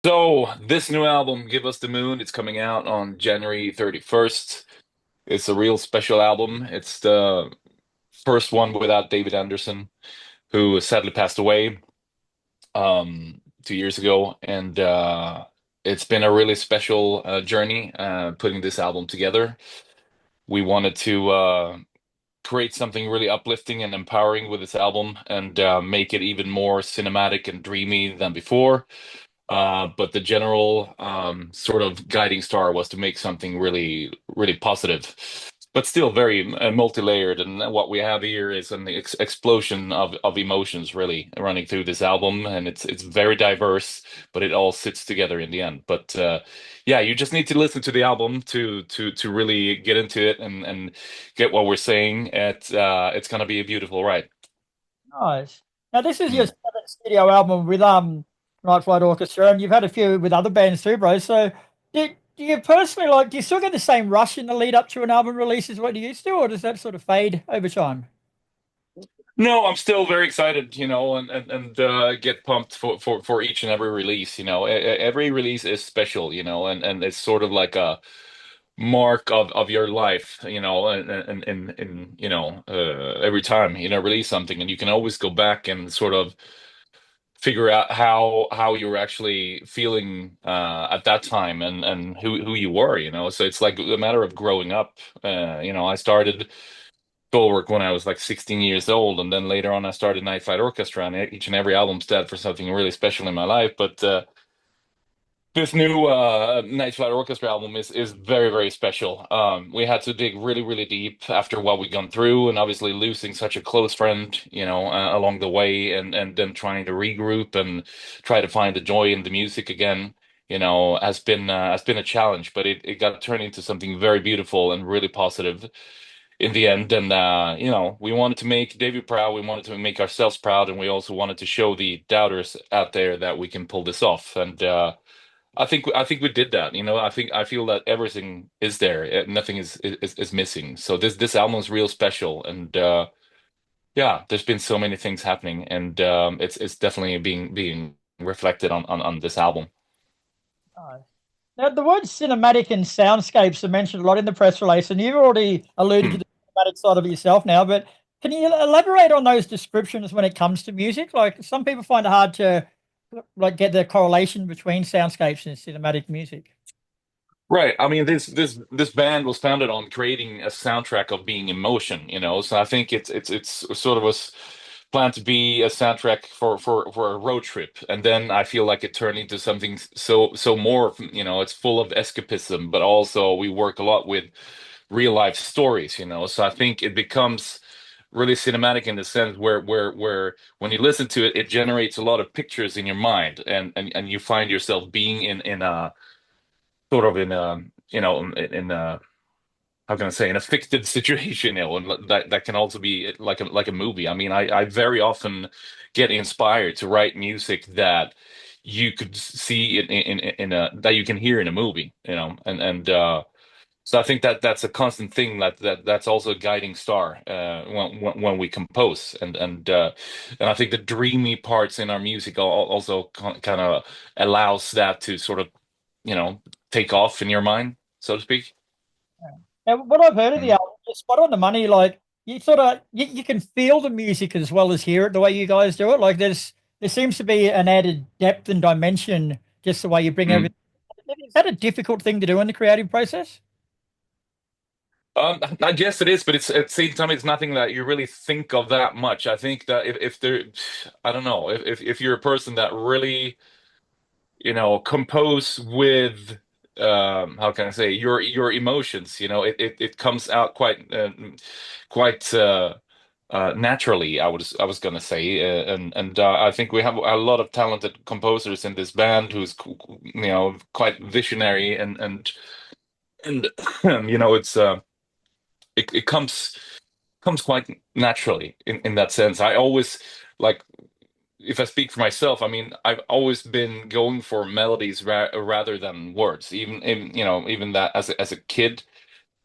So this new album, Give Us the Moon, it's coming out on January 31st. It's a real special album. It's the first one without David Andersson, who sadly passed away 2 years ago. And it's been a really special journey putting this album together. We wanted to create something really uplifting and empowering with this album and make it even more cinematic and dreamy than before. But the general sort of guiding star was to make something really, really positive, but still very multi-layered. And what we have here is an explosion of emotions really running through this album, and it's very diverse, but it all sits together in the end. But yeah, you just need to listen to the album to really get into it and get what we're saying. It's gonna be a beautiful ride. Nice. Now, this is your Mm. seventh studio album with Night Flight Orchestra, and you've had a few with other bands too, bro. So, do you personally like? Do you still get the same rush in the lead up to an album release as what you used to, or does that sort of fade over time? No, I'm still very excited, and get pumped for each and every release. Every release is special, and it's sort of like a mark of your life, every time, release something, and you can always go back and sort of figure out how you were actually feeling at that time and who you were, So it's like a matter of growing up. I started solo work when I was like 16 years old, and then later on I started Night Flight Orchestra, and each and every album stood for something really special in my life. But this new Night Flight Orchestra album is very, very special. We had to dig really, really deep after what we've gone through, and obviously losing such a close friend, along the way, and then trying to regroup and try to find the joy in the music again. Has been a challenge, but it got turned into something very beautiful and really positive in the end. And we wanted to make David proud, we wanted to make ourselves proud, and we also wanted to show the doubters out there that we can pull this off. And I think we did that. I feel that everything is there. Nothing is missing. So this album is real special. And yeah, there's been so many things happening, and it's definitely being reflected on this album. Nice. Now, the words cinematic and soundscapes are mentioned a lot in the press release, and you've already alluded to Hmm. the cinematic side of it yourself now. But can you elaborate on those descriptions when it comes to music? Like some people find it hard to get the correlation between soundscapes and cinematic music. Right. I mean, this band was founded on creating a soundtrack of being emotion, So I think it's sort of was planned to be a soundtrack for a road trip, and then I feel like it turned into something so more, It's full of escapism, but also we work a lot with real life stories, So I think it becomes really cinematic in the sense where when you listen to it, it generates a lot of pictures in your mind, and you find yourself being in a sort of in a in a how can I say, in a fictive situation, and that can also be like a movie. I mean, I very often get inspired to write music that you could see in a that you can hear in a movie, and so I think that that's a constant thing that's also a guiding star when we compose, and I think the dreamy parts in our music also kind of allows that to sort of you know take off in your mind, so to speak. Now, what I've heard of the Mm. album, you're spot on the money. Like you sort of you can feel the music as well as hear it the way you guys do it. Like there seems to be an added depth and dimension just the way you bring Mm. everything. Is that a difficult thing to do in the creative process? I guess it is, but it's at the same time it's nothing that you really think of that much. I think that if there, I don't know, if you're a person that really compose with how can I say, your emotions, it comes out quite naturally. I was gonna say, and I think we have a lot of talented composers in this band who's quite visionary, and it's it comes quite naturally in that sense. I always like, if I speak for myself, I mean, I've always been going for melodies rather than words. Even that as a kid,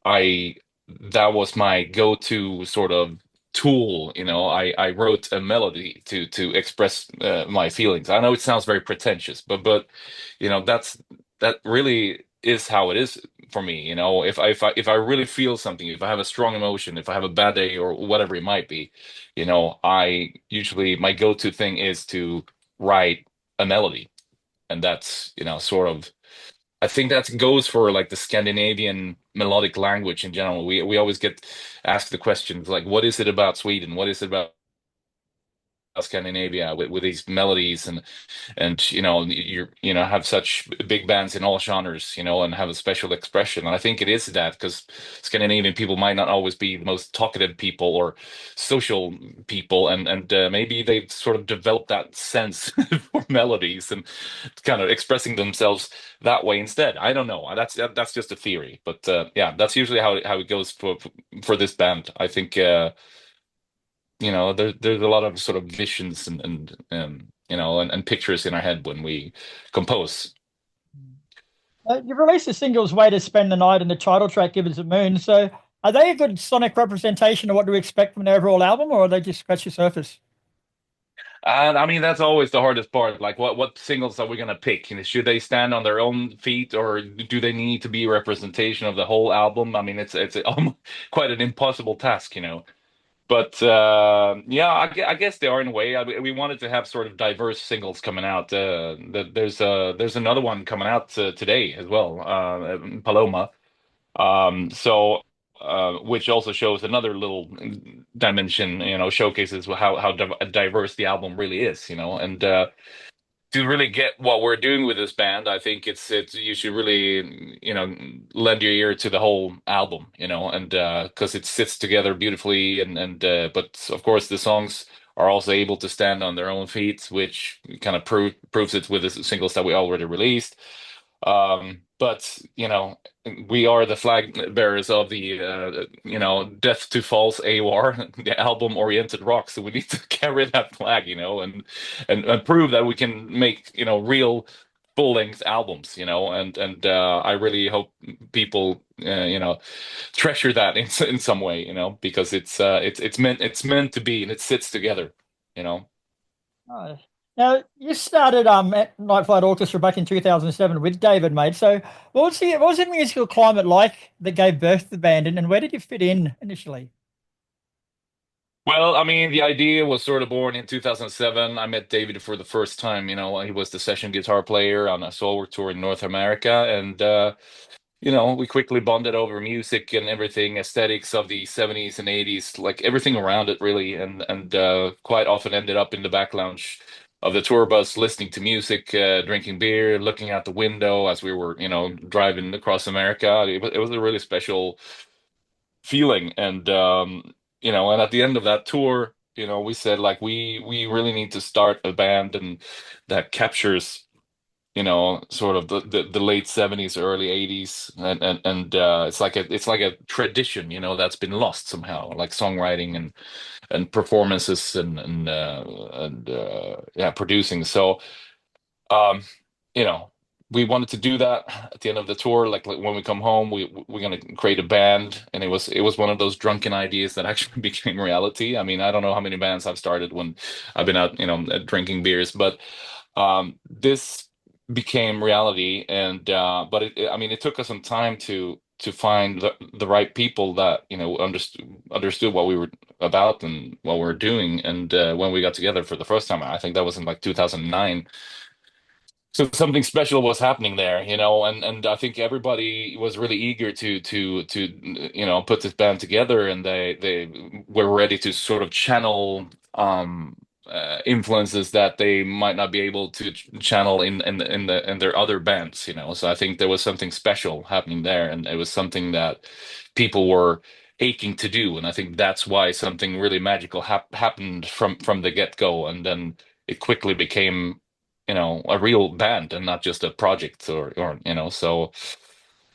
I that was my go-to sort of tool. I wrote a melody to express my feelings. I know it sounds very pretentious, but that really is how it is for me. If I really feel something, if I have a strong emotion, if I have a bad day or whatever it might be, I usually my go-to thing is to write a melody, and that's sort of. I think that goes for like the Scandinavian melodic language in general. We always get asked the questions like, what is it about Sweden? What is it about Scandinavia with these melodies and have such big bands in all genres, and have a special expression. And I think it is that because Scandinavian people might not always be the most talkative people or social people, and maybe they've sort of developed that sense for melodies and kind of expressing themselves that way instead. I don't know. That's just a theory, but yeah, that's usually how it goes for this band. I think. There's a lot of sort of visions and pictures in our head when we compose. You've released the singles "Way to Spend the Night" and the title track "Give Us a Moon." So, are they a good sonic representation of what to expect from an overall album, or are they just scratch the surface? And I mean, that's always the hardest part. Like, what singles are we gonna pick? Should they stand on their own feet, or do they need to be a representation of the whole album? I mean, it's almost quite an impossible task. But yeah, I guess they are in a way. We wanted to have sort of diverse singles coming out. There's another one coming out today as well, Paloma. So which also shows another little dimension. Showcases how diverse the album really is. And to really get what we're doing with this band, I think it's you should really lend your ear to the whole album, and because it sits together beautifully, and but of course the songs are also able to stand on their own feet, which kind of proves it with the singles that we already released. But we are the flag bearers of the Death to False AOR, the album-oriented rock. So we need to carry that flag, and prove that we can make real full-length albums, and I really hope people treasure that in some way, because it's meant to be, and it sits together, you know. Oh. Now, you started at Night Flight Orchestra back in 2007 with David, mate. So, what was the musical climate like that gave birth to the band, and where did you fit in initially? Well, I mean, the idea was sort of born in 2007. I met David for the first time. He was the session guitar player on a solo tour in North America, and we quickly bonded over music and everything, aesthetics of the 70s and 80s, like everything around it, really, and quite often ended up in the back lounge of the tour bus, listening to music, drinking beer, looking out the window as we were, driving across America. It was a really special feeling, and at the end of that tour, we said like we really need to start a band and that captures sort of the late 70s, early 80s, and it's like a tradition, that's been lost somehow, like songwriting and performances and yeah, producing. So um, you know, we wanted to do that at the end of the tour. Like when we come home, we're gonna create a band, and it was one of those drunken ideas that actually became reality. I mean, I don't know how many bands I've started when I've been out, drinking beers, but this became reality, and but I mean, it took us some time to find the right people that understood what we were about and what we were doing. And when we got together for the first time, I think that was in like 2009. So something special was happening there, and I think everybody was really eager to put this band together, and they were ready to sort of channel influences that they might not be able to channel in their other bands. So I think there was something special happening there, and it was something that people were aching to do, and I think that's why something really magical happened from the get-go, and then it quickly became a real band and not just a project or so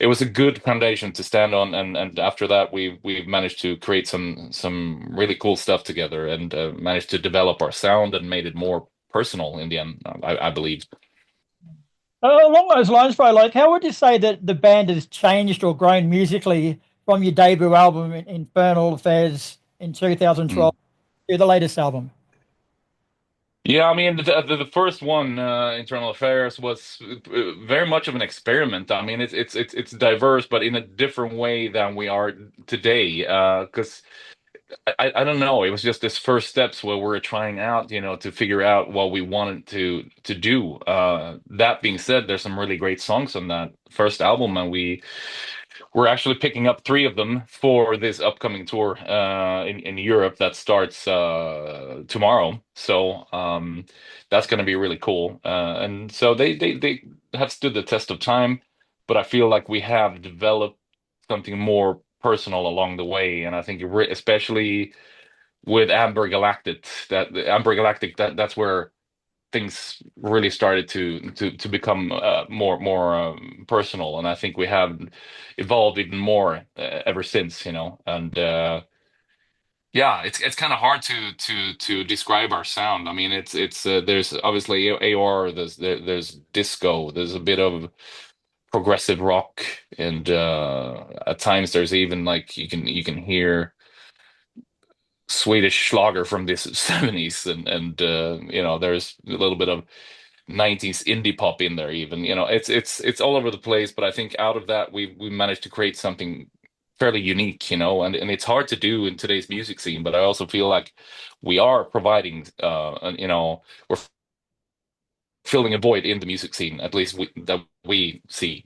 it was a good foundation to stand on, and after that we've managed to create some really cool stuff together, and managed to develop our sound and made it more personal in the end, I believe. Along those lines, bro, like how would you say that the band has changed or grown musically from your debut album, Infernal Affairs, in Mm. 2012 to the latest album? Yeah, I mean, the first one, Internal Affairs, was very much of an experiment. I mean, it's diverse, but in a different way than we are today. Because I don't know, it was just this first steps where we're trying out, to figure out what we wanted to do. That being said, there's some really great songs on that first album, and we're actually picking up three of them for this upcoming tour in Europe that starts tomorrow. So that's going to be really cool. And so they have stood the test of time, but I feel like we have developed something more personal along the way. And I think especially with Amber Galactic, that's where things really started to become more personal, and I think we have evolved even more ever since, and yeah, it's kind of hard to describe our sound. I mean, it's there's obviously AOR, there's disco, there's a bit of progressive rock, and at times there's even like you can hear Swedish Schlager from the 70s, and there's a little bit of 90s indie pop in there even. It's all over the place, but I think out of that we managed to create something fairly unique, and it's hard to do in today's music scene, but I also feel like we are providing we're filling a void in the music scene, at least that we see.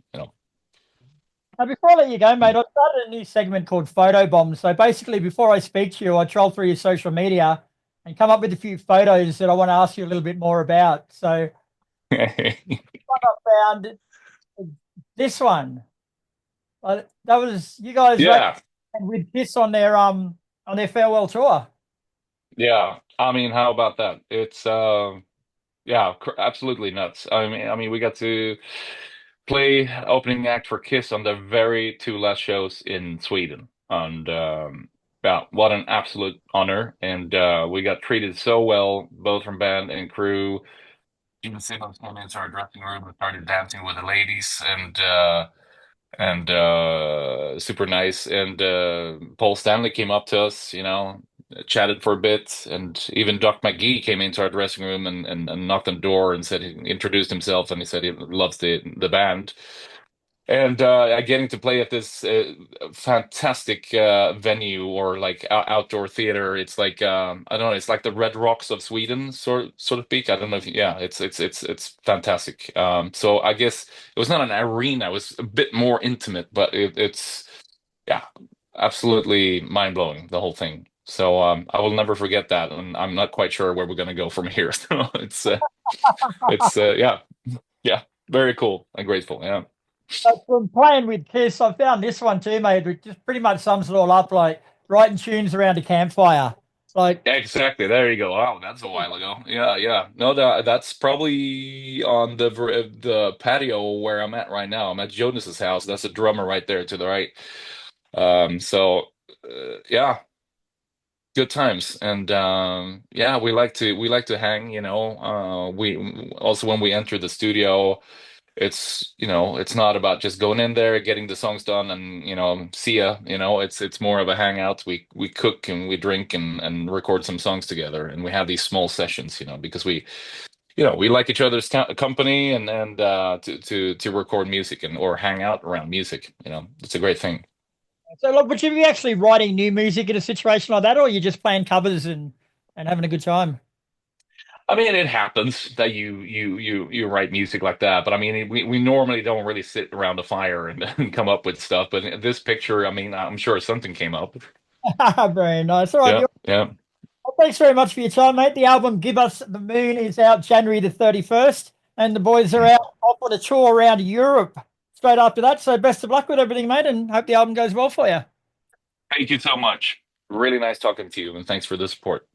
Now, before I let you go, mate, I started a new segment called Photo Bomb. So basically, before I speak to you, I troll through your social media and come up with a few photos that I want to ask you a little bit more about. So I found this one. That was you guys right Yeah, with Kiss on their farewell tour. yeah. I mean, how about that? It's yeah, absolutely nuts. I mean, we got to play opening act for Kiss on their very two last shows in Sweden, and yeah, what an absolute honor! And we got treated so well, both from band and crew. Even Simmons came into our dressing room and started dancing with the ladies, and super nice. And Paul Stanley came up to us, chatted for a bit, and even Doc McGee came into our dressing room and knocked on the door and said he introduced himself, and he said he loves the band. And getting to play at this fantastic venue, or like outdoor theater. It's like I don't know, it's like the Red Rocks of Sweden, sort of speak. I don't know if yeah, it's fantastic. So I guess it was not an arena; it was a bit more intimate, but it's yeah, absolutely mind blowing, the whole thing. So I will never forget that, and I'm not quite sure where we're gonna go from here. So it's yeah, yeah, very cool and grateful. Yeah. But from playing with Kiss, I found this one too, mate. It just pretty much sums it all up, like writing tunes around a campfire. Like, Exactly. There you go. Wow, that's a while ago. Yeah, yeah. No, that's probably on the patio where I'm at right now. I'm at Jonas's house. That's a drummer right there to the right. So yeah, good times. And yeah, we like to hang, we also when we enter the studio, it's not about just going in there, getting the songs done, and see ya. It's more of a hangout. We cook and we drink and record some songs together, and we have these small sessions, because we like each other's company, and to record music and or hang out around music. It's a great thing. so, look, would you be actually writing new music in a situation like that, or are you just playing covers and having a good time? I mean, it happens that you write music like that, but I mean, we normally don't really sit around a fire and, and come up with stuff. But in this picture, I mean, I'm sure something came up. Very nice. All right, Yeah, yeah. well, thanks very much for your time, mate. The album "Give Us the Moon" is out January the 31st, and the boys are out off on a tour around Europe straight after that. So, best of luck with everything, mate, and hope the album goes well for you. Thank you so much. Really nice talking to you, and thanks for the support.